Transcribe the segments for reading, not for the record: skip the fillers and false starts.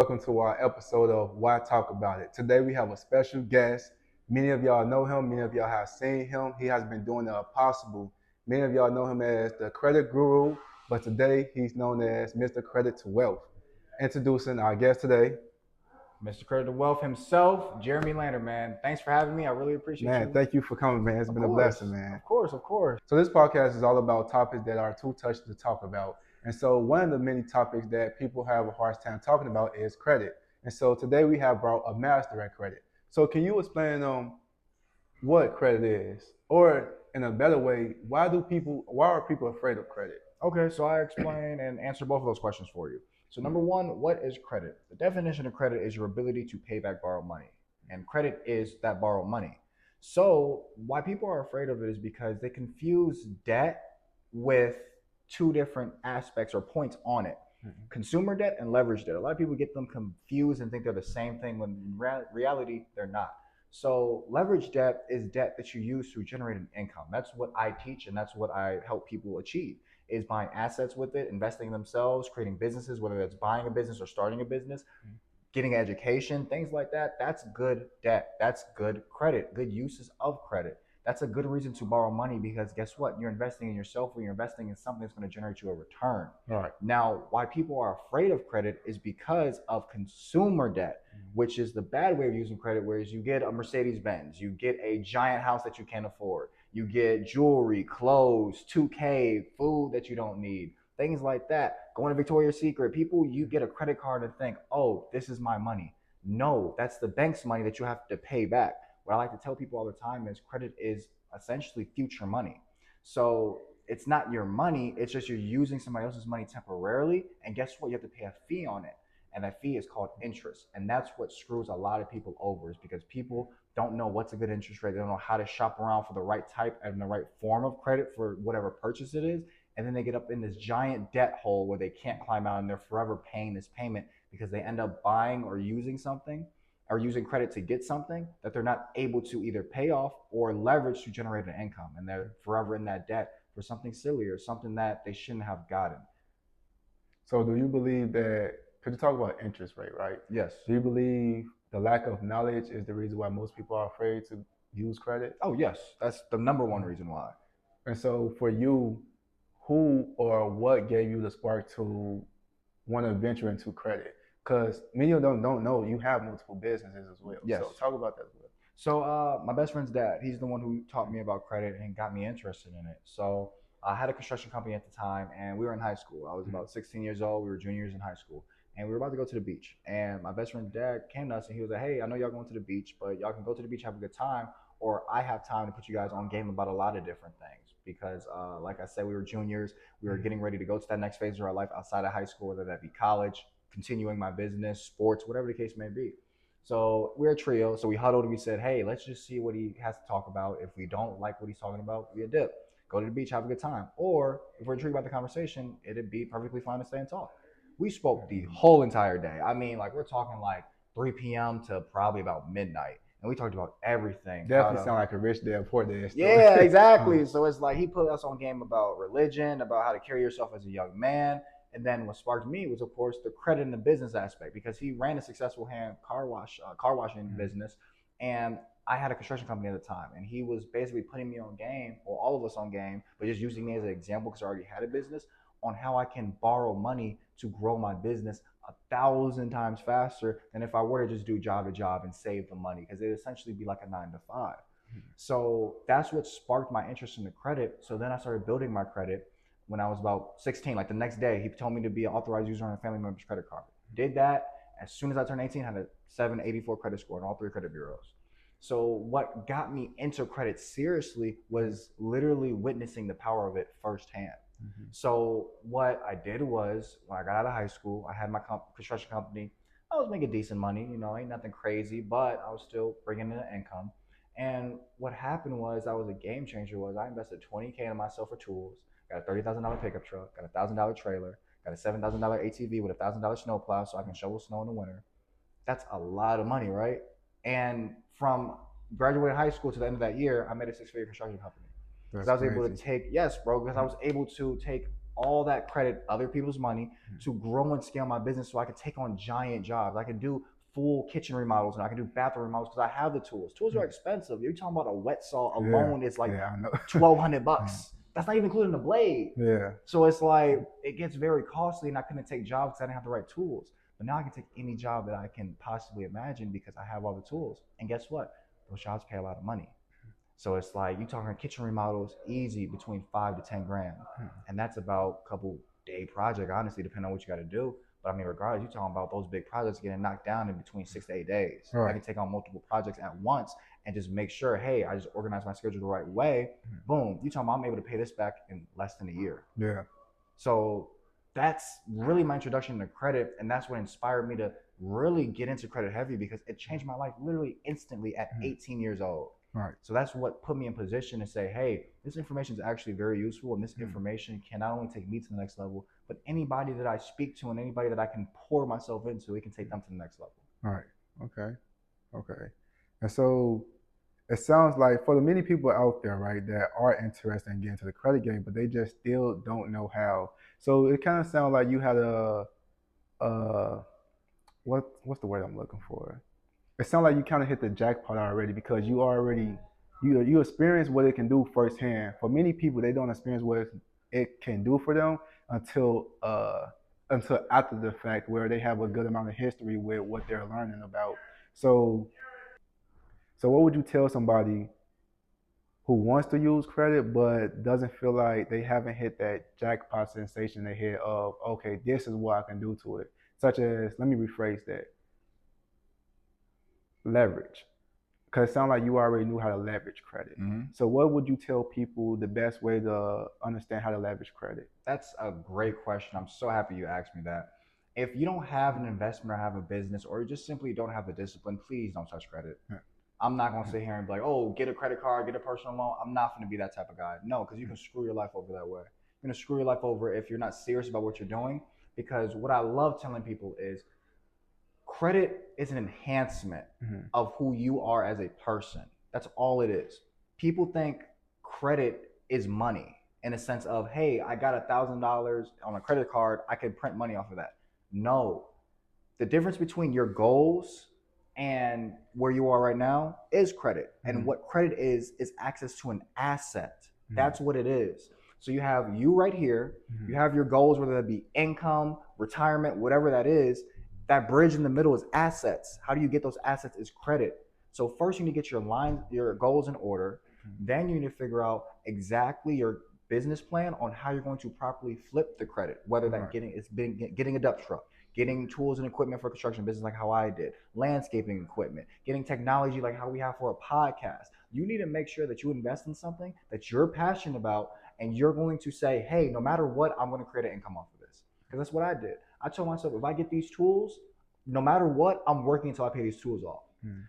Welcome to our episode of Why Talk About It. Today we have a special guest. Many of y'all know him, many of y'all have seen him. He has been doing the impossible. Many of y'all know him as the credit guru, but today he's known as Mr. Credit to Wealth. Introducing our guest today. Mr. Credit to Wealth himself, Jeremy Lander, man. Thanks for having me. I really appreciate Man, you. thank you for coming, man. It's Of been a course, blessing, man. of course, of course. So this podcast is all about topics that are too touchy to talk about. And so one of the many topics that people have a hard time talking about is credit. And so today we have brought a master at credit. So can you explain what credit is? Or in a better way, why are people afraid of credit? Okay, so I explain and answer both of those questions for you. So number one, what is credit? The definition of credit is your ability to pay back borrowed money. And credit is that borrowed money. So why people are afraid of it is because they confuse debt with two different aspects or points on it. Consumer debt and leverage debt. A lot of people get them confused and think they're the same thing when in reality they're not. So leverage debt is debt that you use to generate an income. That's what I teach and that's what I help people achieve is buying assets with it, investing in themselves, creating businesses, whether that's buying a business or starting a business, getting education, things like that. That's good debt. That's good credit, good uses of credit. That's a good reason to borrow money because guess what? You're investing in yourself or you're investing in something that's going to generate you a return. All right. Now, why people are afraid of credit is because of consumer debt, which is the bad way of using credit, whereas you get a Mercedes Benz, you get a giant house that you can't afford, you get jewelry, clothes, 2K, food that you don't need, things like that. Going to Victoria's Secret, people, you get a credit card and think, oh, this is my money. No, that's the bank's money that you have to pay back. What I like to tell people all the time is credit is essentially future money. So it's not your money, it's just you're using somebody else's money temporarily. And guess what? You have to pay a fee on it. And that fee is called interest. And that's what screws a lot of people over is because people don't know what's a good interest rate. They don't know how to shop around for the right type and the right form of credit for whatever purchase it is. And then they get up in this giant debt hole where they can't climb out and they're forever paying this payment because they end up buying or using something or using credit to get something that they're not able to either pay off or leverage to generate an income. And they're forever in that debt for something silly or something that they shouldn't have gotten. So do you believe that, because you talk about interest rate, right? Yes. Do you believe the lack of knowledge is the reason why most people are afraid to use credit? Oh, yes. That's the number one reason why. And so for you, who or what gave you the spark to want to venture into credit? Because many of them don't know you have multiple businesses as well. Yes. So talk about that as well. So my best friend's dad, he's the one who taught me about credit and got me interested in it. So I had a construction company at the time and we were in high school. I was about 16 years old. We were juniors in high school and we were about to go to the beach. And my best friend's dad came to us and he was like, hey, I know y'all going to the beach, but y'all can go to the beach, have a good time, or I have time to put you guys on game about a lot of different things. Because like I said, we were juniors. We were getting ready to go to that next phase of our life outside of high school, whether that be college, continuing my business, sports, whatever the case may be. So we're a trio. So we huddled and we said, hey, let's just see what he has to talk about. If we don't like what he's talking about, we a dip. Go to the beach, have a good time. Or if we're intrigued about the conversation, it'd be perfectly fine to stay and talk. We spoke the whole entire day. I mean, like we're talking like 3 p.m. to probably about midnight. And we talked about everything. Definitely sound like a rich dad, poor dad story. Yeah, exactly. So it's like he put us on game about religion, about how to carry yourself as a young man. And then what sparked me was, of course, the credit and the business aspect because he ran a successful car washing business, and I had a construction company at the time, and he was basically putting me on game, or all of us on game, but just using me as an example because I already had a business on how I can borrow money to grow my business 1,000 times faster than if I were to just do job to job and save the money because it'd essentially be like a 9 to 5. So that's what sparked my interest in the credit. So then I started building my credit when I was about 16. Like the next day, he told me to be an authorized user on a family member's credit card. Did that. As soon as I turned 18, I had a 784 credit score in all 3 credit bureaus. So what got me into credit seriously was literally witnessing the power of it firsthand. So what I did was when I got out of high school, I had my construction company. I was making decent money, ain't nothing crazy, but I was still bringing in an income. And what happened was I was a game changer was I invested 20K in myself for tools, got a $30,000 pickup truck, got a $1,000 trailer, got a $7,000 ATV with a $1,000 snowplow so I can shovel snow in the winter. That's a lot of money, right? And from graduating high school to the end of that year, I made a 6-figure construction company. Because I was able to take, yes, bro, because I was able to take all that credit, other people's money, to grow and scale my business so I could take on giant jobs. I could do full kitchen remodels and I can do bathroom remodels because I have the tools. Tools are expensive. You're talking about a wet saw Yeah, alone is like yeah, I know. 1,200 bucks. That's not even including the blade. Yeah, So it's like it gets very costly, and I couldn't take jobs because I didn't have the right tools. But now I can take any job that I can possibly imagine because I have all the tools. And guess what? Those jobs pay a lot of money. So it's like you talking kitchen remodels, easy between 5 to 10 grand, and that's about a couple day project. Honestly, depending on what you got to do. But I mean, regardless, you're talking about those big projects getting knocked down in between 6 to 8 days. I right. can take on multiple projects at once and just make sure, hey, I just organize my schedule the right way. Boom, you talking about I'm able to pay this back in less than a year. Yeah, So that's really my introduction to credit, and that's what inspired me to really get into credit heavy because it changed my life literally instantly at 18 years old. right. So that's what put me in position to say, hey, this information is actually very useful, and this information can not only take me to the next level, but anybody that I speak to and anybody that I can pour myself into, it can take them to the next level. All right. Okay. Okay. And so it sounds like for the many people out there, right, that are interested in getting into the credit game, but they just still don't know how. So it kind of sounds like you had uh, what's the word I'm looking for? It sounds like you kind of hit the jackpot already because you already you experience what it can do firsthand. For many people, they don't experience what it can do for them until until after the fact, where they have a good amount of history with what they're learning about. So so what would you tell somebody who wants to use credit but doesn't feel like they haven't hit that jackpot sensation they hit of, okay, this is what I can do to it, such as, let me rephrase that, leverage, because it sounds like you already knew how to leverage credit. So what would you tell people the best way to understand how to leverage credit? That's a great question. I'm so happy you asked me that. If you don't have an investment or have a business or you just simply don't have the discipline, please don't touch credit. I'm not going to sit here and be like, oh, get a credit card, get a personal loan. I'm not going to be that type of guy. No, because you can screw your life over that way. You're going to screw your life over if you're not serious about what you're doing. Because what I love telling people is credit is an enhancement of who you are as a person. That's all it is. People think credit is money in a sense of, hey, I got $1,000 on a credit card, I can print money off of that. No, the difference between your goals and where you are right now is credit. And what credit is access to an asset. That's what it is. So you have you right here, you have your goals, whether that be income, retirement, whatever that is. That bridge in the middle is assets. How do you get those assets is credit. So first you need to get your goals in order. Then you need to figure out exactly your business plan on how you're going to properly flip the credit, whether that getting a dump truck, getting tools and equipment for construction business like how I did, landscaping equipment, getting technology like how we have for a podcast. You need to make sure that you invest in something that you're passionate about and you're going to say, hey, no matter what, I'm going to create an income off of this. Because that's what I did. I told myself, if I get these tools, no matter what, I'm working until I pay these tools off.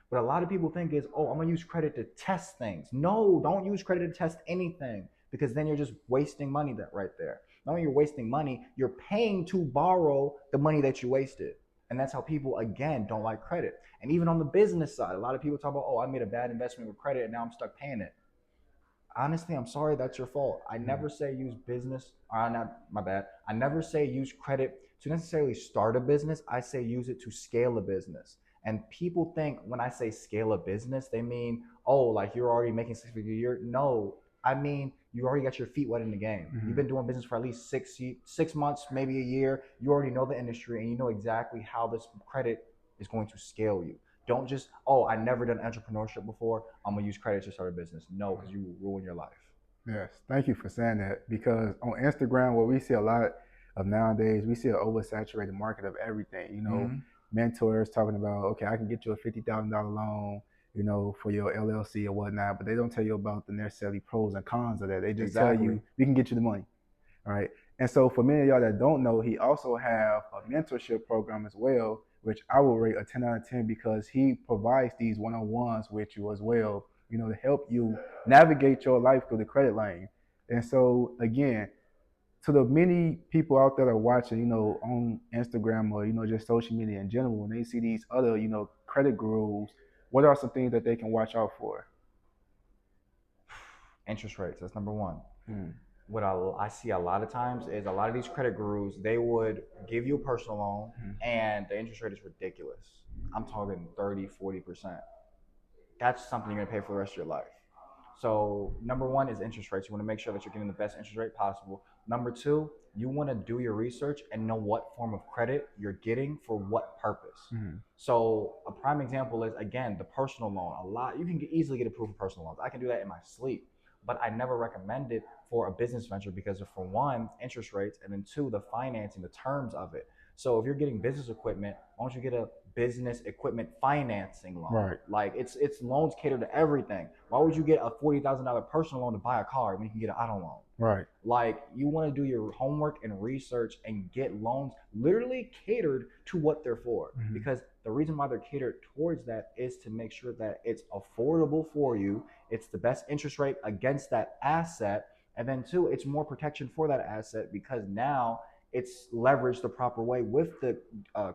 What a lot of people think is, oh, I'm going to use credit to test things. No, don't use credit to test anything because then you're just wasting money right there. Not only you're wasting money, you're paying to borrow the money that you wasted. And that's how people, again, don't like credit. And even on the business side, a lot of people talk about, oh, I made a bad investment with credit and now I'm stuck paying it. Honestly, I'm sorry, that's your fault. I never say use business, or not, my bad. I never say use credit to necessarily start a business. I say use it to scale a business. And people think when I say scale a business, they mean, oh, like you're already making 6 figures a year. No, I mean, you already got your feet wet in the game. You've been doing business for at least 6 months, maybe a year. You already know the industry and you know exactly how this credit is going to scale you. Don't just, oh, I never done entrepreneurship before, I'm gonna use credit to start a business. No, because you will ruin your life. Yes, thank you for saying that, because on Instagram, what we see a lot of nowadays, we see an oversaturated market of everything. Mentors talking about, okay, I can get you a $50,000 loan, for your LLC or whatnot, but they don't tell you about the necessarily pros and cons of that. They just tell you, we can get you the money. All right. And so for many of y'all that don't know, he also have a mentorship program as well, which I will rate a 10 out of 10 because he provides these one-on-ones with you as well, to help you navigate your life through the credit lane. And so again, to the many people out there that are watching, on Instagram or, just social media in general, when they see these other, credit gurus, what are some things that they can watch out for? Interest rates, that's number one. what I see a lot of times is a lot of these credit gurus, they would give you a personal loan Mhm. and the interest rate is ridiculous. I'm talking 30, 40%. That's something you're gonna pay for the rest of your life. So number one is interest rates. You want to make sure that you're getting the best interest rate possible. Number two, you want to do your research and know what form of credit you're getting for what purpose. Mhm. So a prime example is again the personal loan. A lot you can easily get approved for personal loans. I can do that in my sleep, but I never recommend it for a business venture because of, for one, interest rates, and then two, the financing, the terms of it. So if you're getting business equipment, why don't you get a business equipment financing loan? Right. Like it's loans cater to everything. Why would you get a $40,000 personal loan to buy a car when you can get an auto loan? Right. Like you want to do your homework and research and get loans literally catered to what they're for. Mhm. Because the reason why they're catered towards that is to make sure that it's affordable for you, it's the best interest rate against that asset, and then two, it's more protection for that asset because now it's leveraged the proper way with the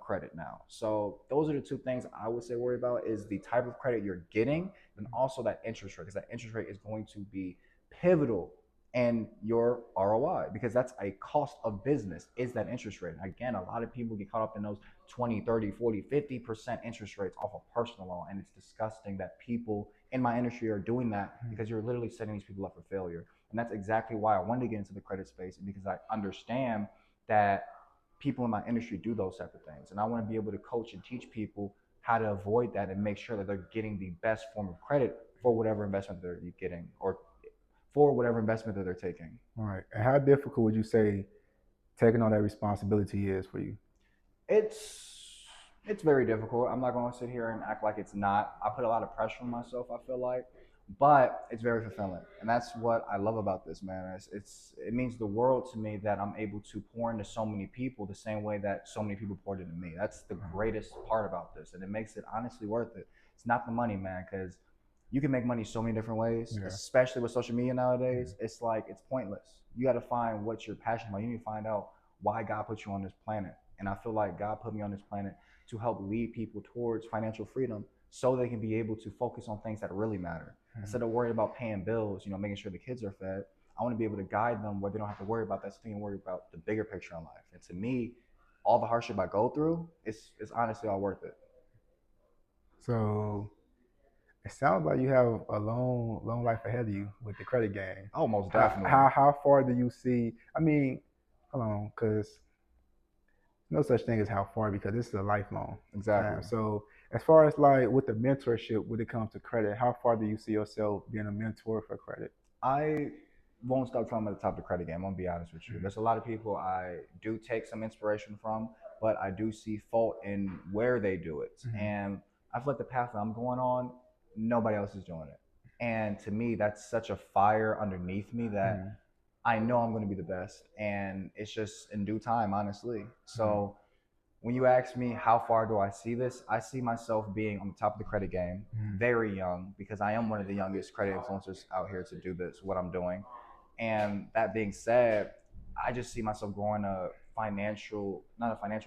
credit now. So those are the two things I would say worry about is the type of credit you're getting and also that interest rate because that interest rate is going to be pivotal in your ROI because that's a cost of business is that interest rate. And again, a lot of people get caught up in those 20, 30, 40, 50% interest rates off a personal loan. And it's disgusting that people in my industry are doing that because you're literally setting these people up for failure. And that's exactly why I wanted to get into the credit space because I understand that people in my industry do those type of things. And I want to be able to coach and teach people how to avoid that and make sure that they're getting the best form of credit for whatever investment they're getting or for whatever investment that they're taking. All right. And how difficult would you say taking on that responsibility is for you? It's very difficult. I'm not going to sit here and act like it's not. I put a lot of pressure on myself, I feel like, but it's very fulfilling. And that's what I love about this, man. It means the world to me that I'm able to pour into so many people the same way that so many people poured into me. That's the greatest part about this. And it makes it honestly worth it. It's not the money, man, because you can make money so many different ways, Yeah. especially with social media nowadays. It's like it's pointless. You got to find what you're passionate about. You need to find out why God put you on this planet. And I feel like God put me on this planet to help lead people towards financial freedom so they can be able to focus on things that really matter. Instead of worrying about paying bills, making sure the kids are fed, I want to be able to guide them where they don't have to worry about that, so they can worry about the bigger picture in life. And to me, all the hardship I go through, it's honestly all worth it. So it sounds like you have a long life ahead of you with the credit game. Oh, most How definitely. how far do you see? I mean, hold on, because no such thing as how far because this is a lifelong. Exactly. So as far as like with the mentorship when it comes to credit, how far do you see yourself being a mentor for credit? I won't stop talking about the top of the credit game. I'm gonna be honest with you. There's a lot of people I do take some inspiration from, but I do see fault in where they do it. Mhm. And I feel like the path that I'm going on, nobody else is doing it. And to me, that's such a fire underneath me that Mhm. I know I'm gonna be the best. And it's just in due time, honestly. So when you ask me how far do I see this, I see myself being on the top of the credit game, Mhm. very young, because I am one of the youngest credit influencers out here to do this, what I'm doing. And that being said, I just see myself growing not a financial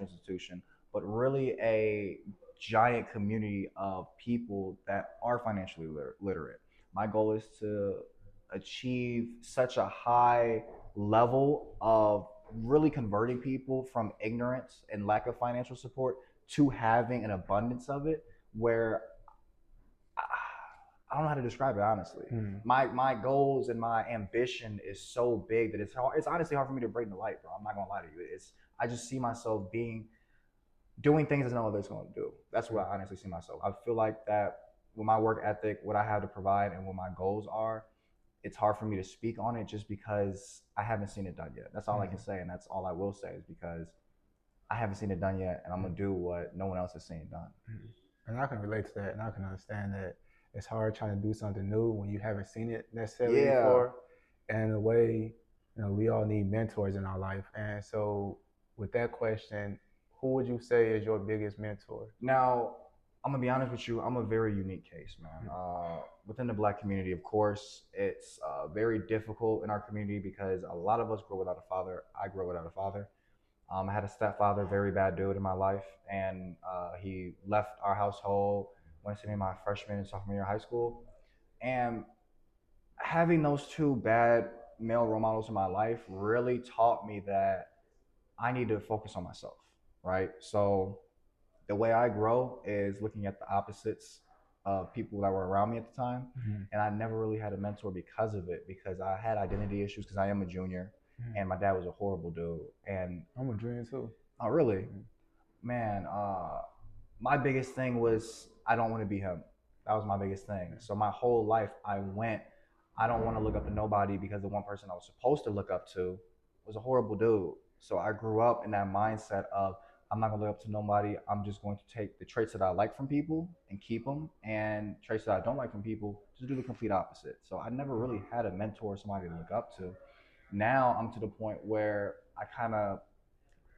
institution, but really a giant community of people that are financially literate. My goal is to achieve such a high level of really converting people from ignorance and lack of financial support to having an abundance of it where I don't know how to describe it honestly. Mhm. My goals and my ambition is so big that it's honestly hard for me to bring the light, bro. I'm not gonna lie to you. I just see myself doing things that no other's gonna do. That's what I honestly see myself. I feel like that with my work ethic, what I have to provide and what my goals are, it's hard for me to speak on it just because I haven't seen it done yet. That's all I can say, and that's all I will say is because I haven't seen it done yet, and I'm gonna do what no one else has seen done. Mhm. And I can relate to that, and I can understand that it's hard trying to do something new when you haven't seen it necessarily Yeah. before. And in a way, we all need mentors in our life. And so, with that question, who would you say is your biggest mentor? Now, I'm gonna be honest with you. I'm a very unique case, man. Within the Black community, of course, it's very difficult in our community because a lot of us grow without a father. I grew up without a father. I had a stepfather, very bad dude in my life, and he left our household when I was in my freshman and sophomore year of high school. And having those two bad male role models in my life really taught me that I need to focus on myself, right? So the way I grow is looking at the opposites of people that were around me at the time. Mm-hmm. And I never really had a mentor because of it, because I had identity issues because I am a junior Mm-hmm. and my dad was a horrible dude. And I'm a dream too. oh, really? Mm-hmm. Man, my biggest thing was I don't want to be him. That was my biggest thing. So my whole life I don't want to look up to nobody because the one person I was supposed to look up to was a horrible dude. So I grew up in that mindset of I'm not gonna look up to nobody. I'm just going to take the traits that I like from people and keep them, and traits that I don't like from people just do the complete opposite. So I never really had a mentor or somebody to look up to. Now I'm to the point where I kind of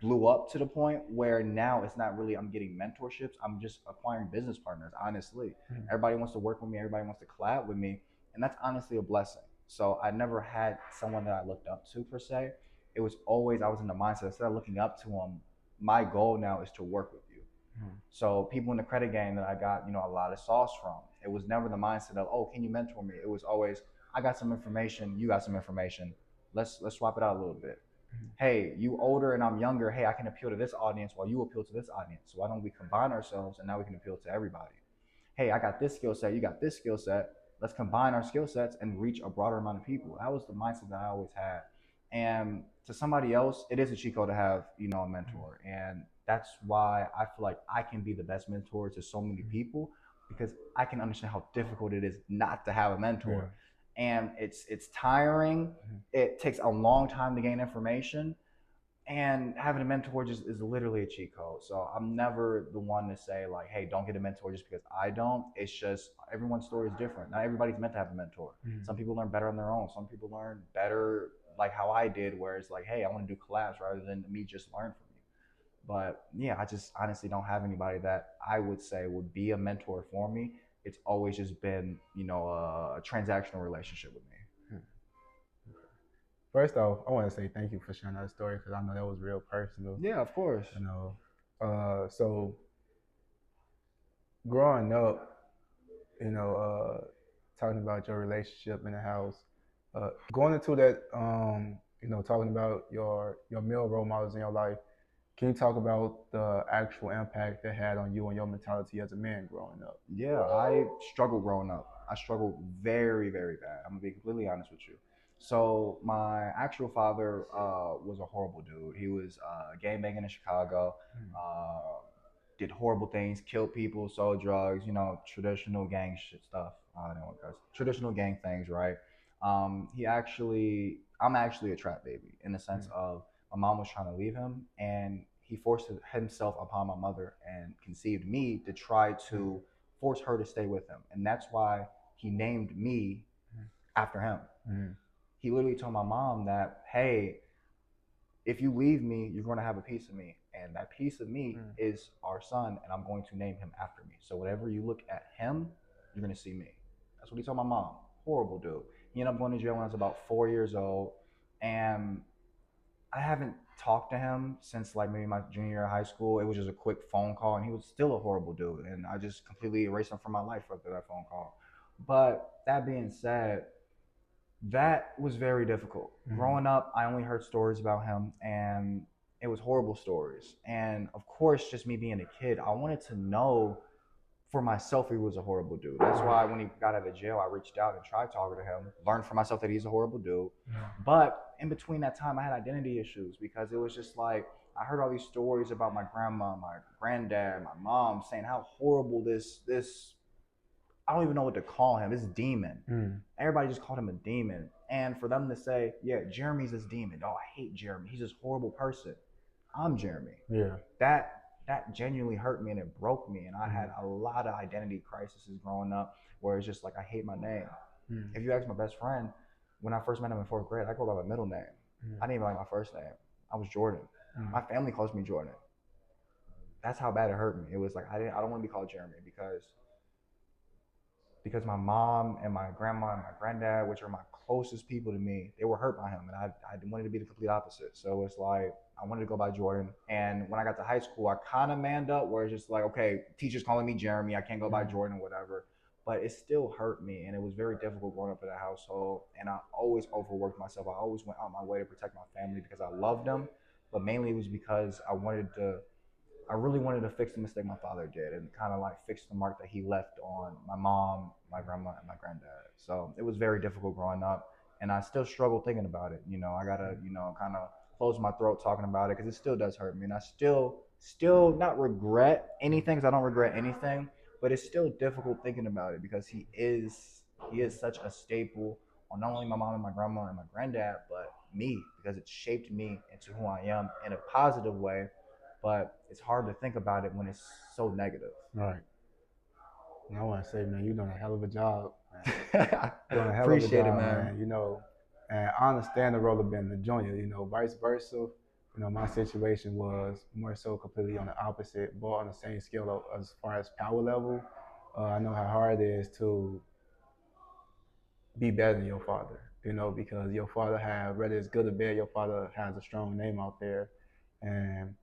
blew up to the point where now it's not really I'm getting mentorships. I'm just acquiring business partners, honestly. Mm-hmm. Everybody wants to work with me, everybody wants to collab with me, and that's honestly a blessing. So I never had someone that I looked up to per se. It was always I was in the mindset instead of looking up to them, my goal now is to work with you. Mm-hmm. So people in the credit game that I got, a lot of sauce from. It was never the mindset of, oh, can you mentor me? It was always, I got some information, you got some information. Let's swap it out a little bit. Hey, you older and I'm younger. Hey, I can appeal to this audience while you appeal to this audience. So why don't we combine ourselves and now we can appeal to everybody? Hey, I got this skill set. You got this skill set. Let's combine our skill sets and reach a broader amount of people. That was the mindset that I always had. And to somebody else, it is a cheat code to have, a mentor. And that's why I feel like I can be the best mentor to so many people because I can understand how difficult it is not to have a mentor. And it's tiring. It takes a long time to gain information, and having a mentor just is literally a cheat code. So I'm never the one to say like, hey, don't get a mentor just because I don't. It's just everyone's story is different. Not everybody's meant to have a mentor. Mm-hmm. Some people learn better on their own. Some people learn better like how I did, where it's like, hey, I want to do collabs rather than me just learn from you. But yeah, I just honestly don't have anybody that I would say would be a mentor for me. It's always just been, a transactional relationship with me. First off, I want to say thank you for sharing that story because I know that was real personal. Yeah, of course. So growing up, talking about your relationship in the house, going into that, talking about your male role models in your life. Can you talk about the actual impact they had on you and your mentality as a man growing up? Yeah, I struggled growing up. I struggled very, very bad. I'm gonna be completely honest with you. So my actual father was a horrible dude. He was gang banging in Chicago, did horrible things, killed people, sold drugs. Traditional gang shit stuff. I don't know what guys. Traditional gang things, right? I'm actually a trap baby in the sense of my mom was trying to leave him, and he forced himself upon my mother and conceived me to try to force her to stay with him, and that's why he named me after him. Mm-hmm. He literally told my mom that, hey, if you leave me, you're going to have a piece of me. And that piece of me is our son, and I'm going to name him after me. So whatever you look at him, you're going to see me. That's what he told my mom. Horrible dude. He ended up going to jail when I was about 4 years old. And I haven't talked to him since like maybe my junior year of high school. It was just a quick phone call, and he was still a horrible dude. And I just completely erased him from my life after that phone call. But that being said, that was very difficult. Growing up, I only heard stories about him, and it was horrible stories. And of course, just me being a kid, I wanted to know for myself he was a horrible dude. That's why when he got out of jail, I reached out and tried talking to him, learned for myself that he's a horrible dude. But in between that time, I had identity issues because it was just like I heard all these stories about my grandma, my granddad, my mom saying how horrible this I don't even know what to call him. This demon. Everybody just called him a demon. And for them to say, yeah, Jeremie's this demon. Oh, I hate Jeremie. He's this horrible person. I'm Jeremie. Yeah. That genuinely hurt me and it broke me. And I had a lot of identity crises growing up where it's just like, I hate my name. If you ask my best friend, when I first met him in 4th grade, I go by my middle name. I didn't even like my first name. I was Jordan. My family calls me Jordan. That's how bad it hurt me. It was like, I don't want to be called Jeremie because my mom and my grandma and my granddad, which are my closest people to me, they were hurt by him, and I wanted to be the complete opposite. So it's like I wanted to go by Jordan. And when I got to high school, I kind of manned up, where it's just like, okay, teacher's calling me Jeremie, I can't go by Jordan or whatever. but it still hurt me, and it was very difficult growing up in a household. And I always overworked myself. I always went out my way to protect my family because I loved them, but mainly it was because I really wanted to fix the mistake my father did and kind of like fix the mark that he left on my mom, my grandma, and my granddad. So it was very difficult growing up, and I still struggle thinking about it. I gotta, kind of close my throat talking about it because it still does hurt me, and I still not regret anything because I don't regret anything, but it's still difficult thinking about it because he is such a staple on not only my mom and my grandma and my granddad, but me because it shaped me into who I am in a positive way, but it's hard to think about it when it's so negative. Right. And I want to say, man, you're doing a hell of a job, man. You're doing a hell Appreciate of a job, it, man. And I understand the role of being the junior, vice versa. My situation was more so completely on the opposite, but on the same scale as far as power level. I know how hard it is to be better than your father, because your father whether it's good or bad, your father has a strong name out there. And,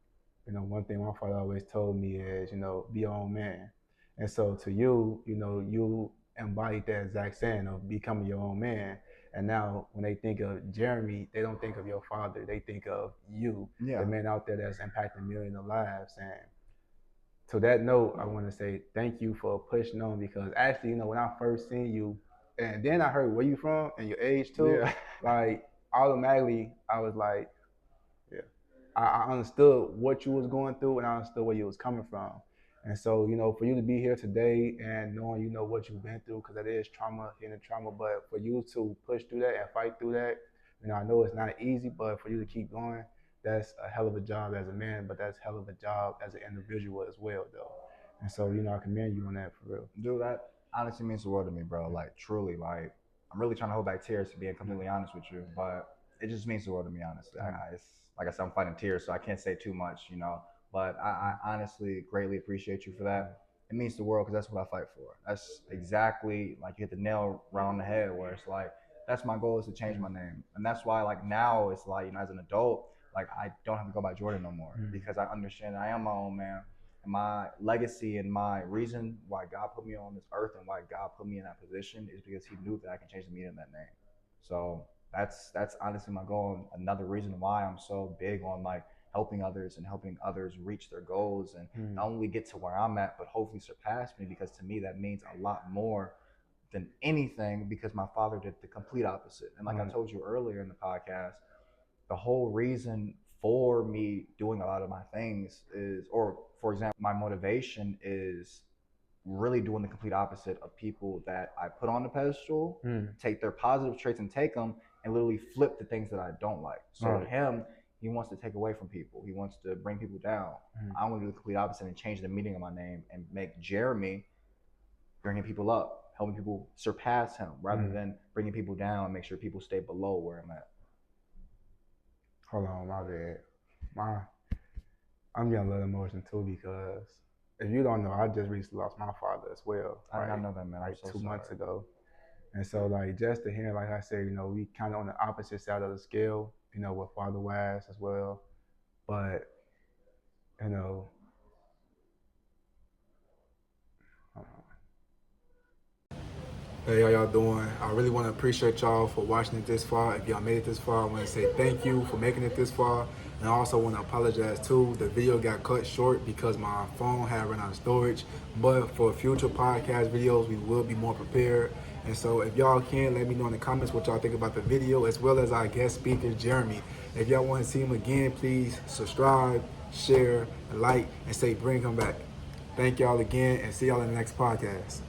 one thing my father always told me is, be your own man. And so to you, you embodied that exact saying of becoming your own man. And now when they think of Jeremie, they don't think of your father. They think of you, Yeah. the man out there that's impacting millions of lives. And to that note, I want to say thank you for pushing on because actually, when I first seen you, and then I heard where you from and your age too, Yeah. like automatically I was like, yeah, I understood what you was going through and I understood where you was coming from. And so, for you to be here today and knowing, what you've been through, because that is trauma, hidden trauma, but for you to push through that and fight through that, I know it's not easy, but for you to keep going, that's a hell of a job as a man, but that's a hell of a job as an individual as well, though. And so, I commend you on that for real. Dude, that honestly means the world to me, bro. Like, truly, like, I'm really trying to hold back tears to being completely honest with you, but it just means the world to me, honestly. It's, like I said, I'm fighting tears, so I can't say too much. But I honestly greatly appreciate you for that. It means the world because that's what I fight for. That's exactly like you hit the nail right on the head where it's like, that's my goal is to change my name. And that's why, like, now it's like, as an adult, like, I don't have to go by Jordan no more because I understand I am my own man. And my legacy and my reason why God put me on this earth and why God put me in that position is because he knew that I can change the meaning of that name. So that's honestly my goal. And another reason why I'm so big on like helping others and helping others reach their goals and not only get to where I'm at, but hopefully surpass me, because to me that means a lot more than anything because my father did the complete opposite. And like I told you earlier in the podcast, the whole reason for me doing a lot of my things is, or for example, my motivation is really doing the complete opposite of people that I put on the pedestal, take their positive traits and take them and literally flip the things that I don't like. So him, he wants to take away from people. He wants to bring people down. I want to do the complete opposite and change the meaning of my name and make Jeremie bringing people up, helping people surpass him rather than bringing people down and make sure people stay below where I'm at. Hold on, my bad. I'm getting a little emotion too because if you don't know, I just recently lost my father as well. I know that, man. Like so 2 months sorry. ago. And so like just to hear, like I said, we kind of on the opposite side of the scale, with father wise as well. But, you know, hey, how y'all doing? I really want to appreciate y'all for watching it this far. If y'all made it this far, I want to say thank you for making it this far. And I also want to apologize too. The video got cut short because my phone had run out of storage. But for future podcast videos, we will be more prepared. And so if y'all can, let me know in the comments what y'all think about the video, as well as our guest speaker, Jeremie. If y'all want to see him again, please subscribe, share, like, and say bring him back. Thank y'all again, and see y'all in the next podcast.